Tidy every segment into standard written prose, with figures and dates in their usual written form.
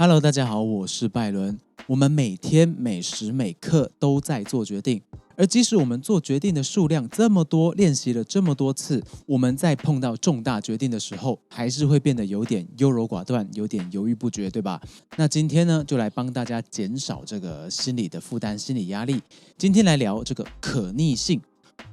Hello，大家好，我是拜伦。我们每天每时每刻都在做决定，而即使我们做决定的数量这么多，练习了这么多次，我们在碰到重大决定的时候，还是会变得有点优柔寡断，有点犹豫不决，对吧？那今天呢，就来帮大家减少这个心理的负担、心理压力。今天来聊这个可逆性。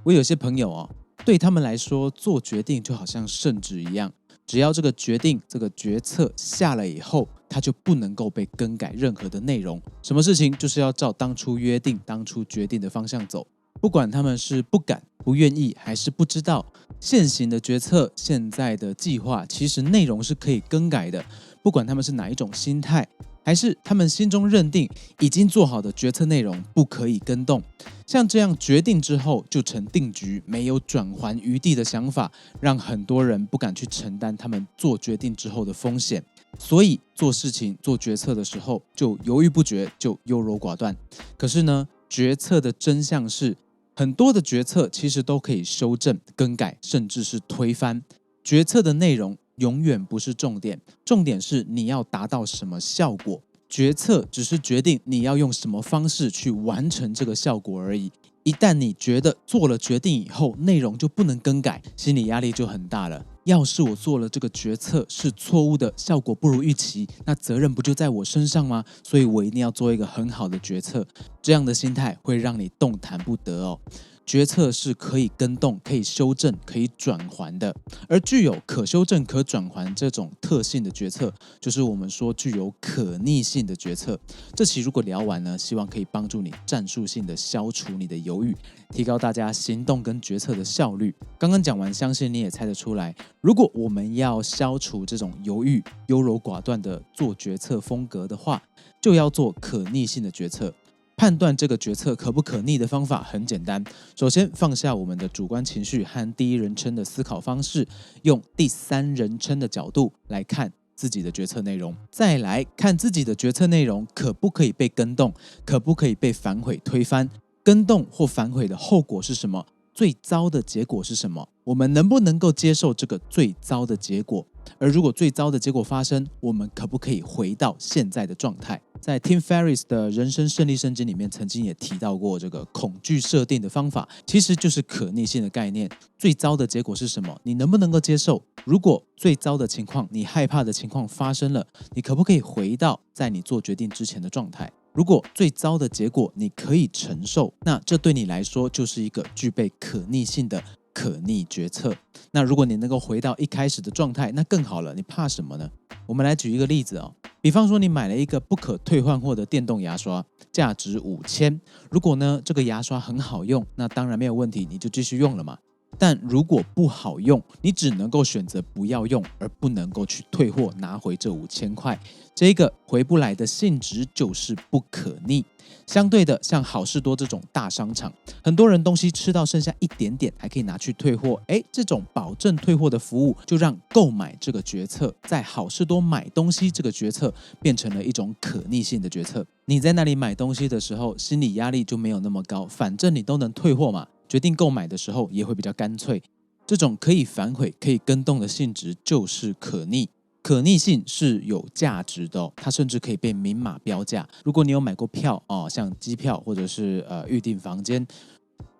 我有些朋友对他们来说，做决定就好像圣旨一样。只要这个决定、这个决策下了以后，它就不能够被更改任何的内容。什么事情就是要照当初约定、当初决定的方向走。不管他们是不敢、不愿意，还是不知道，现行的决策、现在的计划，其实内容是可以更改的。不管他们是哪一种心态，还是他们心中认定已经做好的决策内容不可以更动。像这样决定之后就成定局，没有转圜余地的想法，让很多人不敢去承担他们做决定之后的风险，所以做事情、做决策的时候就犹豫不决，就优柔寡断。可是呢，决策的真相是，很多的决策其实都可以修正、更改，甚至是推翻。决策的内容永远不是重点，重点是你要达到什么效果。决策只是决定你要用什么方式去完成这个效果而已。一旦你觉得做了决定以后，内容就不能更改，心理压力就很大了。要是我做了这个决策是错误的，效果不如预期，那责任不就在我身上吗？所以我一定要做一个很好的决策。这样的心态会让你动弹不得哦。决策是可以更动、可以修正、可以转圜的，而具有可修正、可转圜这种特性的决策，就是我们说具有可逆性的决策。这期如果聊完呢，希望可以帮助你战术性的消除你的犹豫，提高大家行动跟决策的效率。刚刚讲完，相信你也猜得出来，如果我们要消除这种犹豫、优柔寡断的做决策风格的话，就要做可逆性的决策。判断这个决策可不可逆的方法很简单，首先放下我们的主观情绪和第一人称的思考方式，用第三人称的角度来看自己的决策内容，再来看自己的决策内容可不可以被更动，可不可以被反悔推翻，更动或反悔的后果是什么，最糟的结果是什么，我们能不能够接受这个最糟的结果，而如果最糟的结果发生，我们可不可以回到现在的状态。在 Tim Ferriss 的人生胜利圣经里面曾经也提到过这个恐惧设定的方法，其实就是可逆性的概念。最糟的结果是什么？你能不能够接受？如果最糟的情况，你害怕的情况发生了，你可不可以回到在你做决定之前的状态？如果最糟的结果你可以承受，那这对你来说就是一个具备可逆性的可逆决策。那如果你能够回到一开始的状态，那更好了，你怕什么呢？我们来举一个例子比方说你买了一个不可退换货的电动牙刷，价值5000，如果呢这个牙刷很好用，那当然没有问题，你就继续用了嘛。但如果不好用，你只能够选择不要用，而不能够去退货拿回这5000块。这个回不来的性质就是不可逆。相对的，像好事多这种大商场，很多人东西吃到剩下一点点还可以拿去退货，这种保证退货的服务就让购买这个决策在好事多买东西这个决策变成了一种可逆性的决策。你在那里买东西的时候，心理压力就没有那么高，反正你都能退货嘛，决定购买的时候也会比较干脆。这种可以反悔、可以更动的性质就是可逆。可逆性是有价值的它甚至可以被明码标价。如果你有买过票像机票或者是预订房间，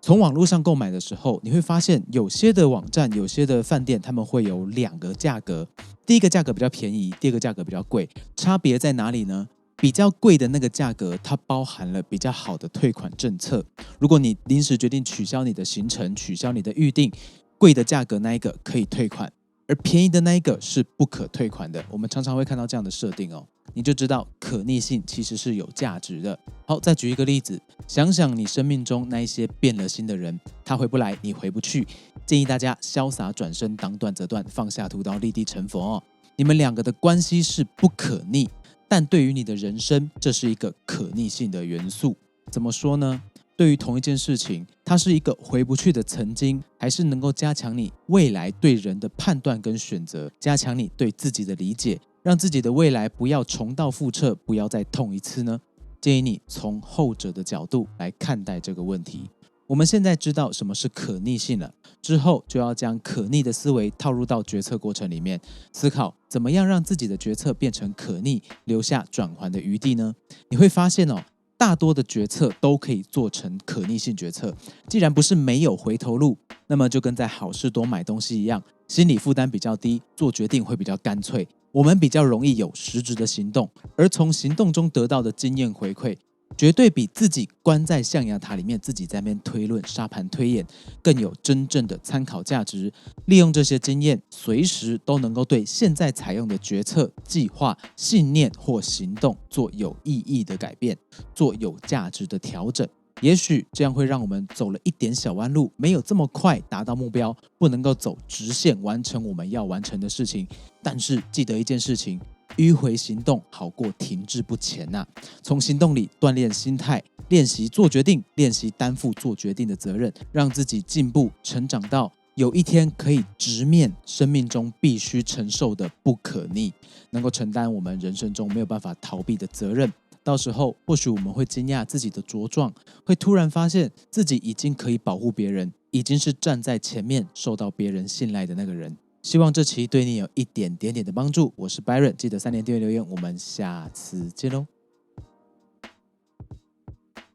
从网络上购买的时候，你会发现有些的网站、有些的饭店，他们会有2个价格，第一个价格比较便宜，第二个价格比较贵。差别在哪里呢？比较贵的那个价格，它包含了比较好的退款政策。如果你临时决定取消你的行程、取消你的预订，贵的价格那一个可以退款，而便宜的那一个是不可退款的。我们常常会看到这样的设定你就知道可逆性其实是有价值的。好，再举一个例子，想想你生命中那一些变了心的人，他回不来，你回不去，建议大家潇洒转身，当断则断，放下屠刀，立地成佛你们2个的关系是不可逆，但对于你的人生，这是一个可逆性的元素。怎么说呢？对于同一件事情，它是一个回不去的曾经，还是能够加强你未来对人的判断跟选择，加强你对自己的理解，让自己的未来不要重蹈覆辙，不要再痛一次呢？建议你从后者的角度来看待这个问题。我们现在知道什么是可逆性了，之后就要将可逆的思维套入到决策过程里面，思考怎么样让自己的决策变成可逆，留下转圜的余地呢？你会发现大多的决策都可以做成可逆性决策。既然不是没有回头路，那么就跟在好事多买东西一样，心理负担比较低，做决定会比较干脆，我们比较容易有实质的行动，而从行动中得到的经验回馈，绝对比自己关在象牙塔里面自己在那边推论沙盘推演更有真正的参考价值。利用这些经验，随时都能够对现在采用的决策、计划、信念或行动做有意义的改变，做有价值的调整。也许这样会让我们走了一点小弯路，没有这么快达到目标，不能够走直线完成我们要完成的事情。但是记得一件事情，迂回行动好过停滞不前从行动里锻炼心态，练习做决定，练习担负做决定的责任，让自己进步成长到有一天可以直面生命中必须承受的不可逆，能够承担我们人生中没有办法逃避的责任。到时候或许我们会惊讶自己的茁壮，会突然发现自己已经可以保护别人，已经是站在前面受到别人信赖的那个人。希望这期对你有一点点的帮助。我是 Byron， 记得3连订阅留言，我们下次见喽。